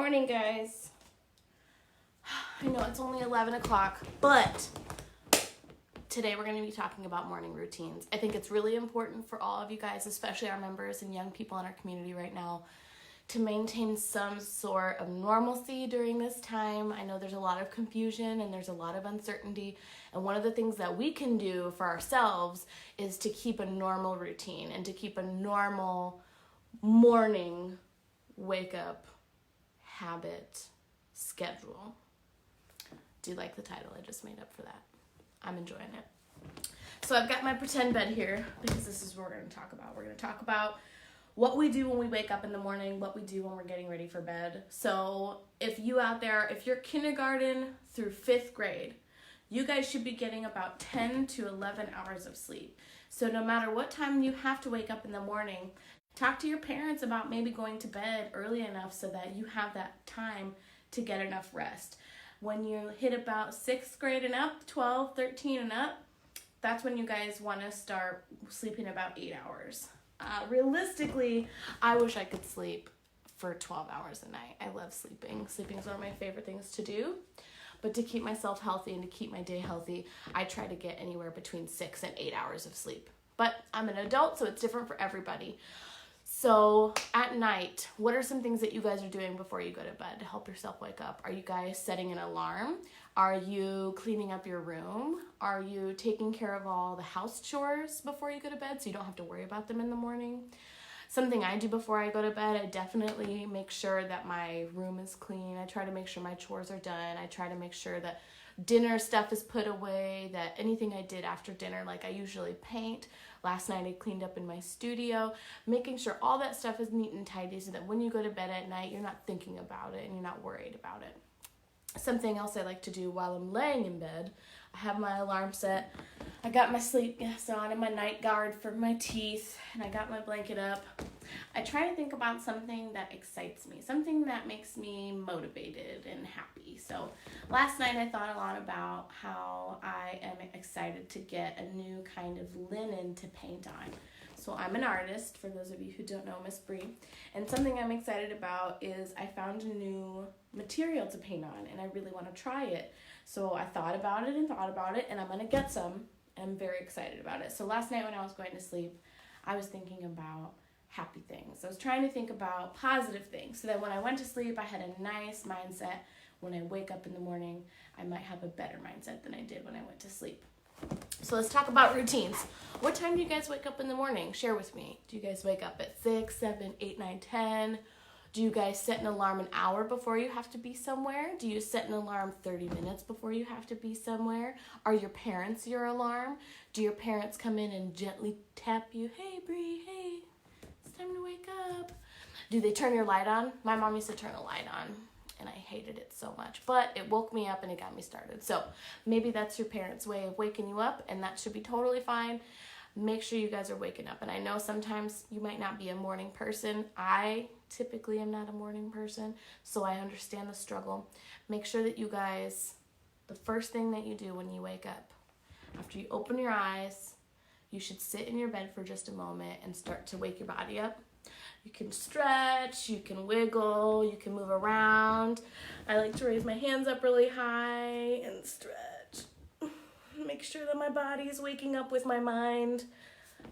morning, guys. I know it's only 11 o'clock, but today we're going to be talking about morning routines. I think it's really important for all of you guys, especially our members and young people in our community right now, to maintain some sort of normalcy during this time. I know there's a lot of confusion and there's a lot of uncertainty, and one of the things that we can do for ourselves is to keep a normal routine and to keep a normal morning wake up habit schedule. Do you like the title I just made up for that? I'm enjoying it. So I've got my pretend bed here because this is what we're going to talk about. We're going to talk about what we do when we wake up in the morning, what we do when we're getting ready for bed. So if you out there, if you're kindergarten through 5th grade, you guys should be getting about 10 to 11 hours of sleep. So no matter what time you have to wake up in the morning, talk to your parents about maybe going to bed early enough so that you have that time to get enough rest. When you hit about 6th grade and up, 12, 13 and up, that's when you guys want to start sleeping about 8 hours. Realistically, I wish I could sleep for 12 hours a night. I love sleeping. Sleeping is one of my favorite things to do. But to keep myself healthy and to keep my day healthy, I try to get anywhere between 6 and 8 hours of sleep. But I'm an adult, so it's different for everybody. So at night, what are some things that you guys are doing before you go to bed to help yourself wake up? Are you guys setting an alarm? Are you cleaning up your room? Are you taking care of all the house chores before you go to bed so you don't have to worry about them in the morning? Something I do before I go to bed, I definitely make sure that my room is clean. I try to make sure my chores are done. I try to make sure that dinner stuff is put away, that anything I did after dinner, like I usually paint. Last night I cleaned up in my studio, making sure all that stuff is neat and tidy so that when you go to bed at night, you're not thinking about it and you're not worried about it. Something else I like to do while I'm laying in bed, I have my alarm set. I got my sleep mask on and my night guard for my teeth, and I got my blanket up. I try to think about something that excites me, something that makes me motivated and happy. So last night I thought a lot about how I am excited to get a new kind of linen to paint on. So I'm an artist, for those of you who don't know Mrs Bri, and something I'm excited about is I found a new material to paint on, and I really want to try it. So I thought about it, and I'm going to get some, and I'm very excited about it. So last night when I was going to sleep, I was thinking about happy things. I was trying to think about positive things so that when I went to sleep, I had a nice mindset. When I wake up in the morning, I might have a better mindset than I did when I went to sleep. So let's talk about routines. What time do you guys wake up in the morning? Share with me. Do you guys wake up at 6, 7, 8, 9, 10? Do you guys set an alarm an hour before you have to be somewhere? Do you set an alarm 30 minutes before you have to be somewhere? Are your parents your alarm? Do your parents come in and gently tap you? Hey, Bri, hey, it's time to wake up. Do they turn your light on? My mom used to turn a light on, and I hated it so much, but it woke me up and it got me started. So maybe that's your parents' way of waking you up, and that should be totally fine. Make sure you guys are waking up. And I know sometimes you might not be a morning person. I typically am not a morning person, so I understand the struggle. Make sure that you guys, the first thing that you do when you wake up, after you open your eyes, you should sit in your bed for just a moment and start to wake your body up. You can stretch, you can wiggle, you can move around. I like to raise my hands up really high and stretch. Make sure that my body is waking up with my mind.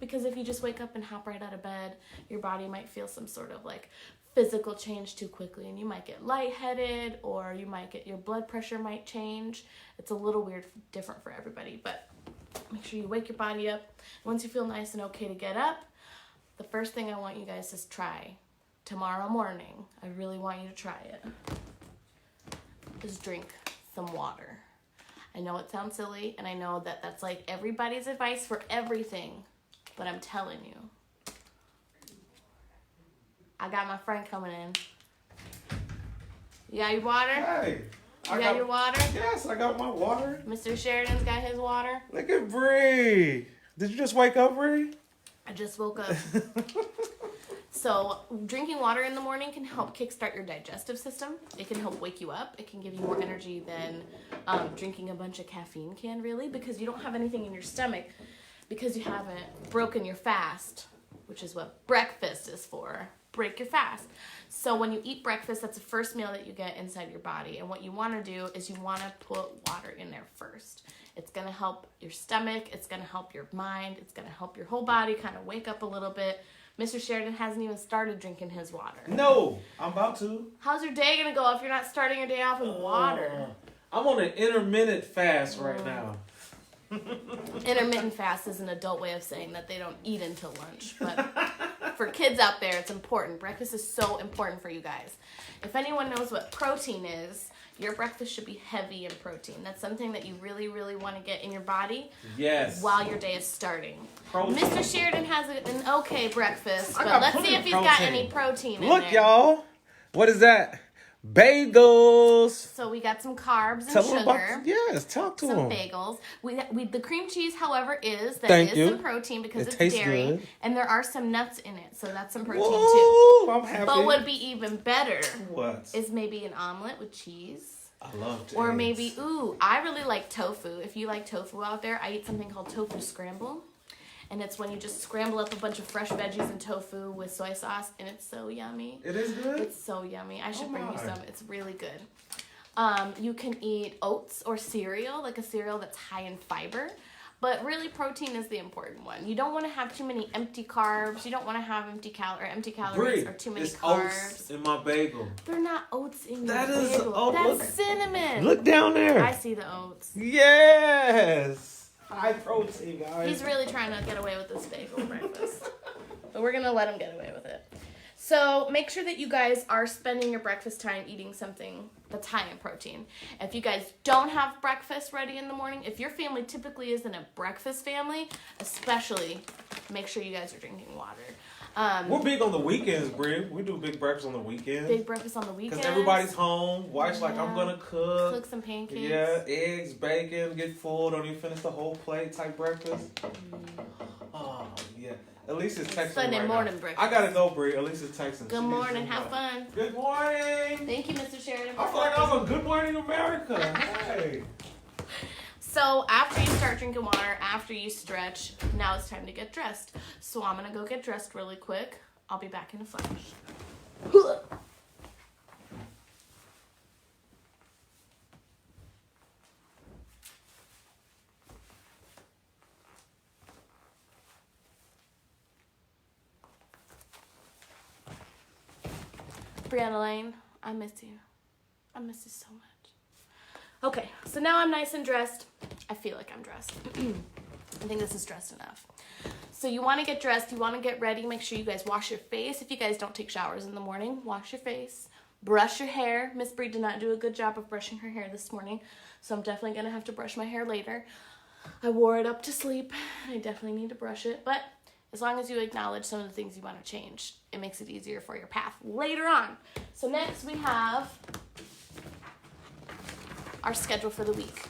Because if you just wake up and hop right out of bed, your body might feel some sort of like physical change too quickly, and you might get lightheaded, or you might get, your blood pressure might change. It's a little weird, different for everybody, but make sure you wake your body up. Once you feel nice and okay to get up, the first thing I want you guys to try tomorrow morning, I really want you to try it, is drink some water. I know it sounds silly, and I know that that's like everybody's advice for everything, but I'm telling you. I got my friend coming in. You got your water? Hey. You got your water? Yes, I got my water. Mr. Sheridan's got his water. Look at Bri. Did you just wake up, Bri? I just woke up. So drinking water in the morning can help kickstart your digestive system. It can help wake you up. It can give you more energy than drinking a bunch of caffeine can, really, because you don't have anything in your stomach, because you haven't broken your fast, which is what breakfast is for. break your fast. So when you eat breakfast, that's the first meal that you get inside your body. And what you want to do is you want to put water in there first. It's going to help your stomach. It's going to help your mind. It's going to help your whole body kind of wake up a little bit. Mr. Sheridan hasn't even started drinking his water. No, I'm about to. How's your day going to go if you're not starting your day off with water? I'm on an intermittent fast right now. Intermittent fast is an adult way of saying that they don't eat until lunch. But for kids out there, it's important. Breakfast is so important for you guys. If anyone knows what protein is, your breakfast should be heavy in protein. That's something that you really, really want to get in your body. Yes. While your day is starting. Protein. Mr. Sheridan has an okay breakfast, but let's see if he's got any protein in there. Look, y'all. What is that? Bagels. So we got some carbs and Tell them sugar. about, yes, talk to some them. bagels. We the cream cheese, however, Thank you. some protein because It it's tastes dairy, good. and there are some nuts in it, so that's some protein too. Whoa, I'm happy. But would be even better What? is maybe an omelet with cheese. I love eggs. Or maybe, I really like tofu. If you like tofu out there, I eat something called tofu scramble. And it's when you just scramble up a bunch of fresh veggies and tofu with soy sauce, and it's so yummy. It is good? It's so yummy. I should bring you my. some. It's really good. You can eat oats or cereal, like a cereal that's high in fiber. But really, protein is the important one. You don't want to have too many empty carbs. You don't want to have empty calories Bri, or too many it's carbs. oats in my bagel. They're not oats in your That is bagel. oat. That's Look. cinnamon. Look down there. I see the oats. Yes. High protein, guys. He's really trying to get away with this bagel breakfast. But we're going to let him get away with it. So make sure that you guys are spending your breakfast time eating something that's high in protein. If you guys don't have breakfast ready in the morning, if your family typically isn't a breakfast family, especially make sure you guys are drinking water. We're big on the weekends, Bri. We do big breakfast on the weekends. Big breakfast on the weekends. Because everybody's home. Wife's like, I'm going to cook. Cook some pancakes. Yeah, eggs, bacon, get full. Don't even finish the whole plate type breakfast. Oh, yeah. At least it's texting Sunday right morning now. breakfast. I got to go, Bri. At least it's texting. Good morning. Have fun. Good morning. Thank you, Mr. Sheridan. I feel like I was on Good Morning America. Hey. So after you start drinking water, after you stretch, now it's time to get dressed. So I'm going to go get dressed really quick. I'll be back in a flash. Brianna Lane, I miss you. I miss you so much. Okay, so now I'm nice and dressed. I feel like I'm dressed. I think this is dressed enough. So you want to get dressed, you want to get ready, make sure you guys wash your face. If you guys don't take showers in the morning, wash your face. Brush your hair. Miss Bri did not do a good job of brushing her hair this morning, so I'm definitely going to have to brush my hair later. I wore it up to sleep, and I definitely need to brush it, but as long as you acknowledge some of the things you want to change, it makes it easier for your path later on. So next we have our schedule for the week.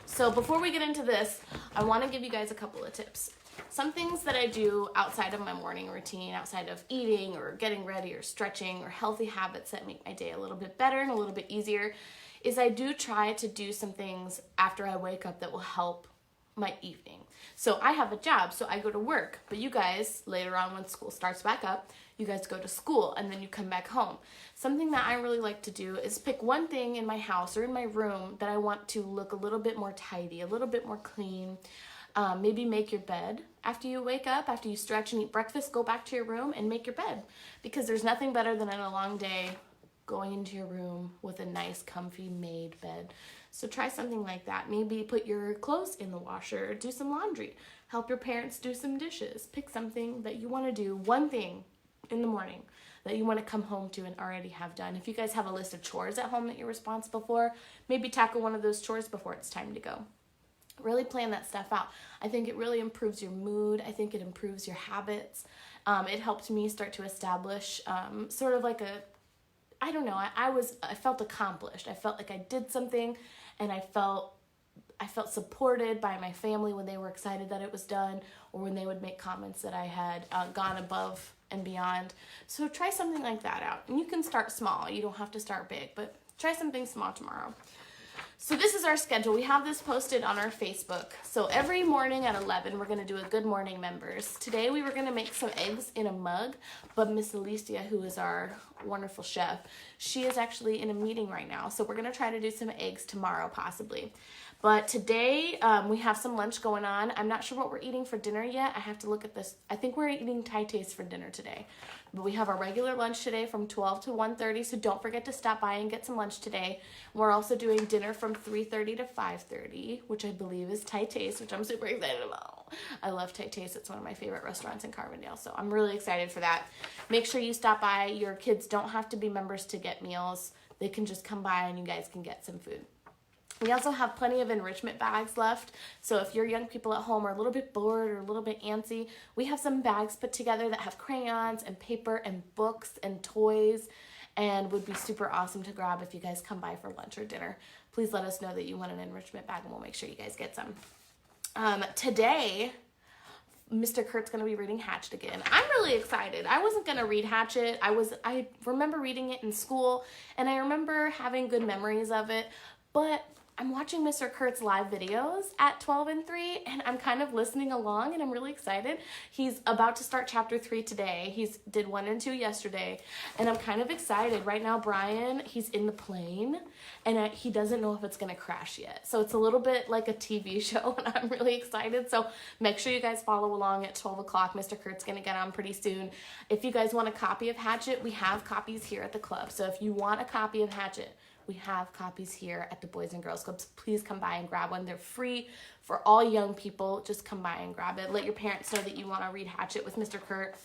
So before we get into this, I want to give you guys a couple of tips. Some things that I do outside of my morning routine, outside of eating or getting ready or stretching or healthy habits that make my day a little bit better and a little bit easier, is I do try to do some things after I wake up that will help my evening. So I have a job, so I go to work, but you guys, later on when school starts back up, you guys go to school and then you come back home. Something that I really like to do is pick one thing in my house or in my room that I want to look a little bit more tidy, a little bit more clean. Maybe make your bed after you wake up, after you stretch and eat breakfast, go back to your room and make your bed. Because there's nothing better than in a long day going into your room with a nice, comfy made bed. So try something like that. Maybe put your clothes in the washer, do some laundry, help your parents do some dishes. Pick something that you want to do, one thing in the morning that you want to come home to and already have done. If you guys have a list of chores at home that you're responsible for, maybe tackle one of those chores before it's time to go. Really plan that stuff out. I think it really improves your mood. I think it improves your habits. It helped me start to establish sort of like I don't know, I felt accomplished. I felt like I did something, and I felt supported by my family when they were excited that it was done, or when they would make comments that I had gone above and beyond. So try something like that out. And you can start small. You don't have to start big, but try something small tomorrow. So this is our schedule. We have this posted on our Facebook. So every morning at 11, we're going to do a Good Morning Members. Today we were going to make some eggs in a mug, but Miss Alicia, who is our wonderful chef, she is actually in a meeting right now. So we're going to try to do some eggs tomorrow possibly. But today we have some lunch going on. I'm not sure what we're eating for dinner yet. I have to look at this. I think we're eating Thai taste for dinner today. But we have our regular lunch today from 12 to 1:30, so don't forget to stop by and get some lunch today. We're also doing dinner from 3:30 to 5:30, which I believe is Thai taste, which I'm super excited about. I love Thai taste. It's one of my favorite restaurants in Carbondale, so I'm really excited for that. Make sure you stop by. Your kids don't have to be members to get meals. They can just come by and you guys can get some food. We also have plenty of enrichment bags left, so if your young people at home are a little bit bored or a little bit antsy, we have some bags put together that have crayons and paper and books and toys, and would be super awesome to grab if you guys come by for lunch or dinner. Please let us know that you want an enrichment bag and we'll make sure you guys get some. Today, Mr. Kurt's going to be reading Hatchet again. I'm really excited. I wasn't going to read Hatchet. I remember reading it in school, and I remember having good memories of it, but I'm watching Mr. Kurt's live videos at 12 and 3, and I'm kind of listening along, and I'm really excited. He's about to start chapter 3 today. He's did 1 and 2 yesterday, and I'm kind of excited. Right now, Brian, he's in the plane, and he doesn't know if it's going to crash yet. So it's a little bit like a TV show, and I'm really excited. So make sure you guys follow along at 12 o'clock. Mr. Kurt's going to get on pretty soon. If you guys want a copy of Hatchet, we have copies here at the club. So if you want a copy of Hatchet, we have copies here at the Boys and Girls Clubs. Please come by and grab one. They're free for all young people. Just come by and grab it. Let your parents know that you want to read Hatchet with Mr. Kurt.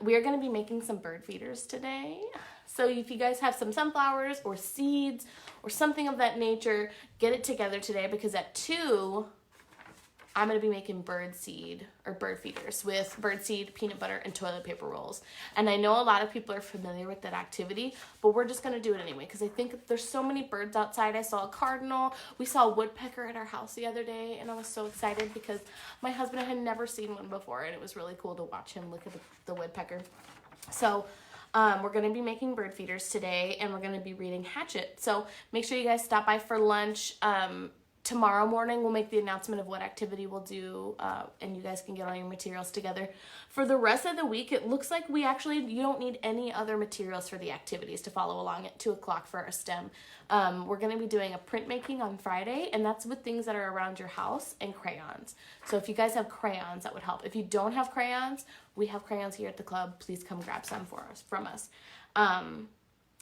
We are going to be making some bird feeders today. So if you guys have some sunflowers or seeds or something of that nature, get it together today, because at 2, I'm going to be making bird feeders with bird seed, peanut butter, and toilet paper rolls. And I know a lot of people are familiar with that activity, but we're just going to do it anyway because I think there's so many birds outside. I saw a cardinal. We saw a woodpecker at our house the other day, and I was so excited because my husband had never seen one before, and it was really cool to watch him look at the woodpecker. So we're going to be making bird feeders today, and we're going to be reading Hatchet. So make sure you guys stop by for lunch. Tomorrow morning, we'll make the announcement of what activity we'll do, and you guys can get all your materials together. For the rest of the week, it looks like you don't need any other materials for the activities to follow along at 2 o'clock for our STEM. We're going to be doing a printmaking on Friday, and that's with things that are around your house and crayons. So if you guys have crayons, that would help. If you don't have crayons, we have crayons here at the club. Please come grab some from us.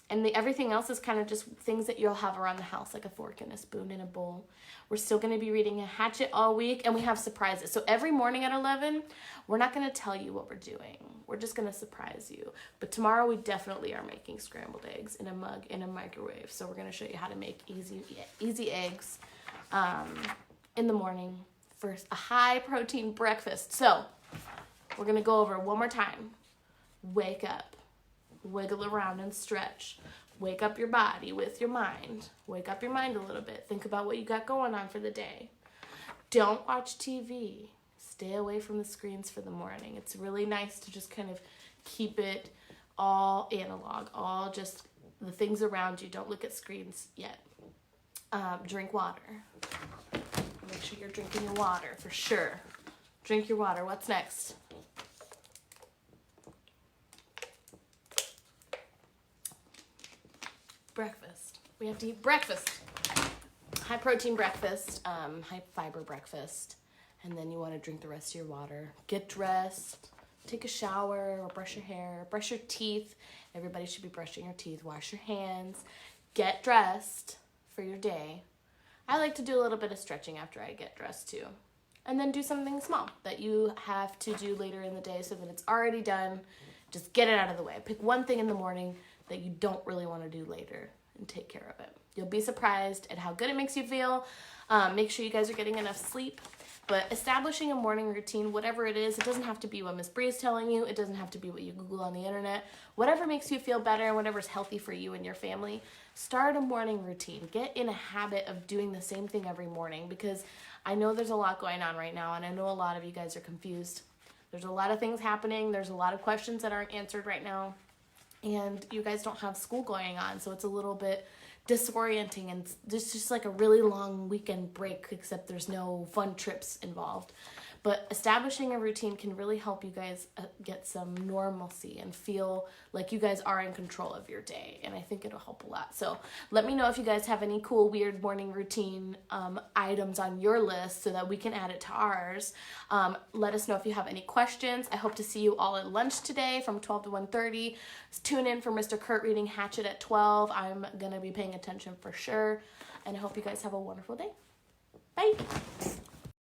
And everything else is kind of just things that you'll have around the house, like a fork and a spoon and a bowl. We're still going to be reading a Hatchet all week, and we have surprises. So every morning at 11, we're not going to tell you what we're doing. We're just going to surprise you. But tomorrow we definitely are making scrambled eggs in a mug in a microwave. So we're going to show you how to make easy eggs in the morning for a high-protein breakfast. So we're going to go over it one more time. Wake up. Wiggle around and stretch. Wake up your body with your mind. Wake up your mind a little bit. Think about what you got going on for the day. Don't watch TV. Stay away from the screens for the morning. It's really nice to just kind of keep it all analog, all just the things around you. Don't look at screens yet. Drink water. Make sure you're drinking your water for sure. Drink your water. What's next? Breakfast. We have to eat breakfast. High protein breakfast, high fiber breakfast, and then you want to drink the rest of your water. Get dressed, take a shower or brush your hair, brush your teeth. Everybody should be brushing your teeth. Wash your hands. Get dressed for your day. I like to do a little bit of stretching after I get dressed too. And then do something small that you have to do later in the day so that it's already done. Just get it out of the way. Pick one thing in the morning that you don't really want to do later and take care of it. You'll be surprised at how good it makes you feel. Make sure you guys are getting enough sleep. But establishing a morning routine, whatever it is, it doesn't have to be what Mrs Bri is telling you. It doesn't have to be what you Google on the internet. Whatever makes you feel better and whatever's healthy for you and your family, start a morning routine. Get in a habit of doing the same thing every morning, because I know there's a lot going on right now, and I know a lot of you guys are confused. There's a lot of things happening. There's a lot of questions that aren't answered right now. And you guys don't have school going on, so it's a little bit disorienting, and there's just like a really long weekend break, except there's no fun trips involved. But establishing a routine can really help you guys get some normalcy and feel like you guys are in control of your day. And I think it'll help a lot. So let me know if you guys have any cool, weird morning routine items on your list so that we can add it to ours. Let us know if you have any questions. I hope to see you all at lunch today from 12 to 1:30. Tune in for Mr. Kurt reading Hatchet at 12. I'm going to be paying attention for sure. And I hope you guys have a wonderful day. Bye.